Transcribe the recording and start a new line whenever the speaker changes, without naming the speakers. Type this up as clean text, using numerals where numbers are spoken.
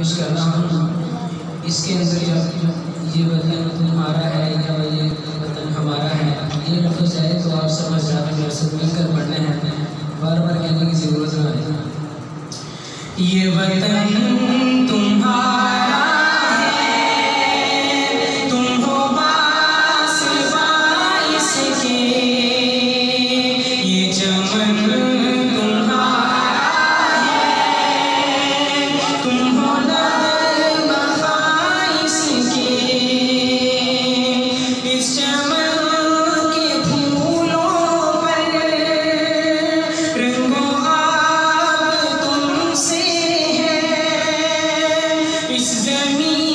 पेश कर रहा हूँ। इसके अंदर ये वतन तुम्हारा है या ये वतन हमारा है, ये लफ्ज़ है तो आप समझ जाए मेरे से मिलकर पढ़ने हैं, बार बार कहने की ज़रूरत ना है। ये वतन तुम्हारा है, तुम हो बासिबा इसके, ये चमन इस ज़मीन